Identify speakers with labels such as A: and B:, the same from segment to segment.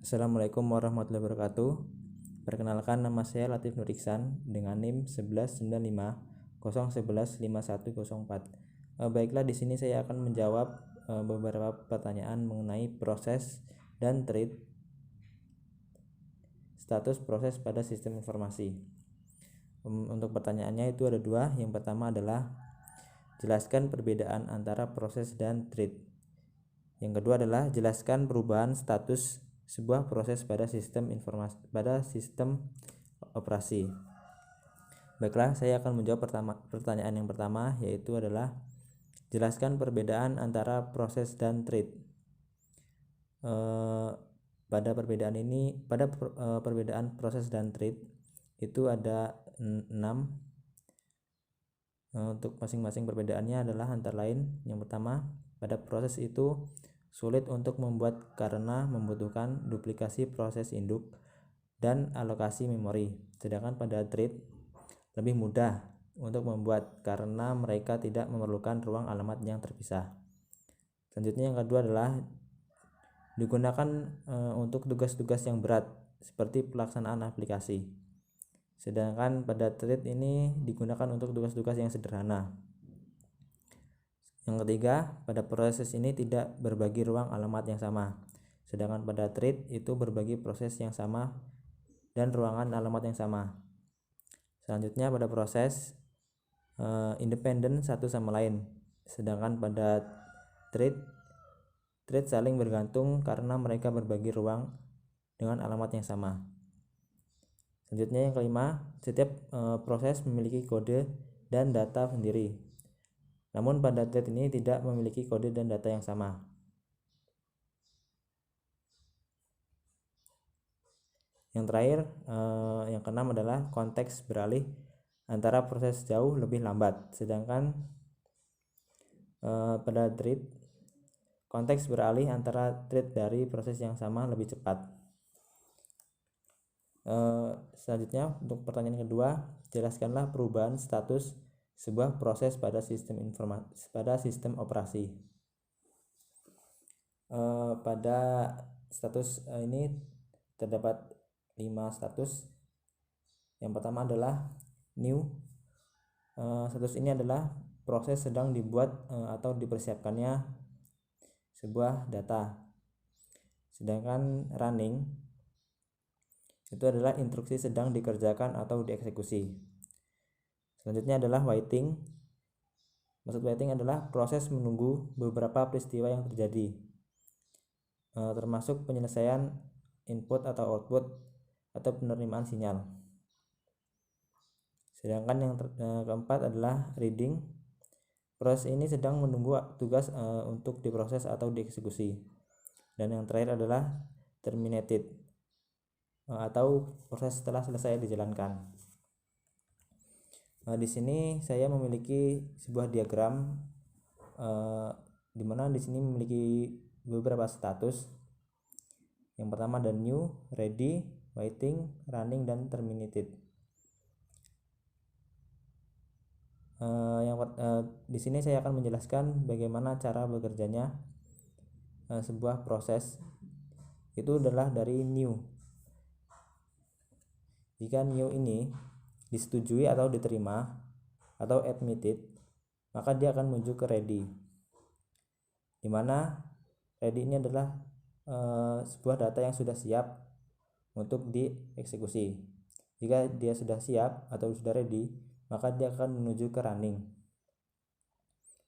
A: Assalamualaikum warahmatullahi wabarakatuh. Perkenalkan, nama saya Latif Nur Iksan dengan NIM 1195010104. Baiklah, di sini saya akan menjawab beberapa pertanyaan mengenai proses dan thread status proses pada sistem informasi. Untuk pertanyaannya itu ada dua. Yang pertama adalah jelaskan perbedaan antara proses dan thread. Yang kedua adalah jelaskan perubahan status sebuah proses pada sistem informasi operasi. Baiklah, saya akan menjawab pertanyaan yang pertama, yaitu adalah jelaskan perbedaan antara proses dan thread. Pada perbedaan proses dan thread itu ada 6. Untuk masing-masing perbedaannya adalah antara lain, yang pertama, pada proses itu sulit untuk membuat karena membutuhkan duplikasi proses induk dan alokasi memori, sedangkan pada thread lebih mudah untuk membuat karena mereka tidak memerlukan ruang alamat yang terpisah. Selanjutnya yang kedua adalah digunakan untuk tugas-tugas yang berat seperti pelaksanaan aplikasi, sedangkan pada thread ini digunakan untuk tugas-tugas yang sederhana. Yang ketiga, pada proses ini tidak berbagi ruang alamat yang sama, sedangkan pada thread itu berbagi proses yang sama dan ruangan alamat yang sama. Selanjutnya pada proses independen satu sama lain, sedangkan pada thread saling bergantung karena mereka berbagi ruang dengan alamat yang sama. Selanjutnya yang kelima, setiap proses memiliki kode dan data sendiri, namun pada thread ini tidak memiliki kode dan data yang sama. Yang terakhir, yang keenam adalah konteks beralih antara proses jauh lebih lambat, sedangkan pada thread konteks beralih antara thread dari proses yang sama lebih cepat. Selanjutnya untuk pertanyaan kedua, jelaskanlah perubahan status sebuah proses pada sistem operasi. Pada status ini terdapat 5 status. Yang pertama adalah new. Status ini adalah proses sedang dibuat atau dipersiapkannya sebuah data. Sedangkan running itu adalah instruksi sedang dikerjakan atau dieksekusi. Selanjutnya adalah waiting. Maksud waiting adalah proses menunggu beberapa peristiwa yang terjadi, termasuk penyelesaian input atau output atau penerimaan sinyal. Sedangkan yang keempat adalah reading. Proses ini sedang menunggu tugas untuk diproses atau dieksekusi. Dan yang terakhir adalah terminated, atau proses setelah selesai dijalankan. Di sini saya memiliki sebuah diagram di mana di sini memiliki beberapa status. Yang pertama ada new, ready, waiting, running, dan terminated. Di sini saya akan menjelaskan bagaimana cara bekerjanya sebuah proses. Itu adalah dari new. Jika new ini disetujui atau diterima atau admitted, maka dia akan menuju ke ready, dimana ready ini adalah sebuah data yang sudah siap untuk dieksekusi. Jika dia sudah siap atau sudah ready, maka dia akan menuju ke running.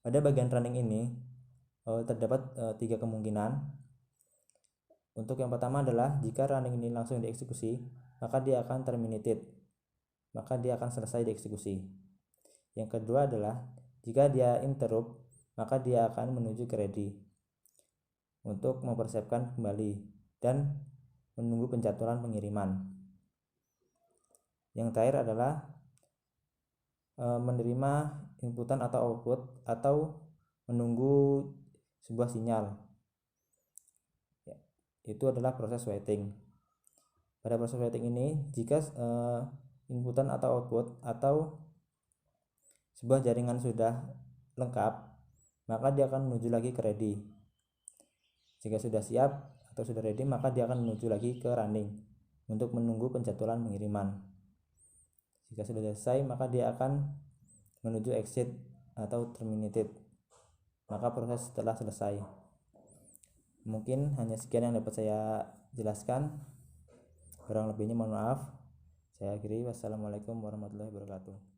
A: Pada bagian running ini terdapat 3 kemungkinan. Untuk yang pertama adalah jika running ini langsung dieksekusi, maka dia akan terminated, maka dia akan selesai dieksekusi. Yang kedua adalah jika dia interrupt, maka dia akan menuju ke ready untuk mempersiapkan kembali dan menunggu penjadwalan pengiriman. Yang terakhir adalah menerima inputan atau output atau menunggu sebuah sinyal. Itu adalah proses waiting. Pada proses waiting ini, jika inputan atau output atau sebuah jaringan sudah lengkap, maka dia akan menuju lagi ke ready. Jika sudah siap atau sudah ready, maka dia akan menuju lagi ke running untuk menunggu penjadwalan pengiriman. Jika sudah selesai, maka dia akan menuju exit atau terminated, maka proses telah selesai. Mungkin hanya sekian yang dapat saya jelaskan, kurang lebihnya mohon maaf. Saya akhiri. Wassalamualaikum warahmatullahi wabarakatuh.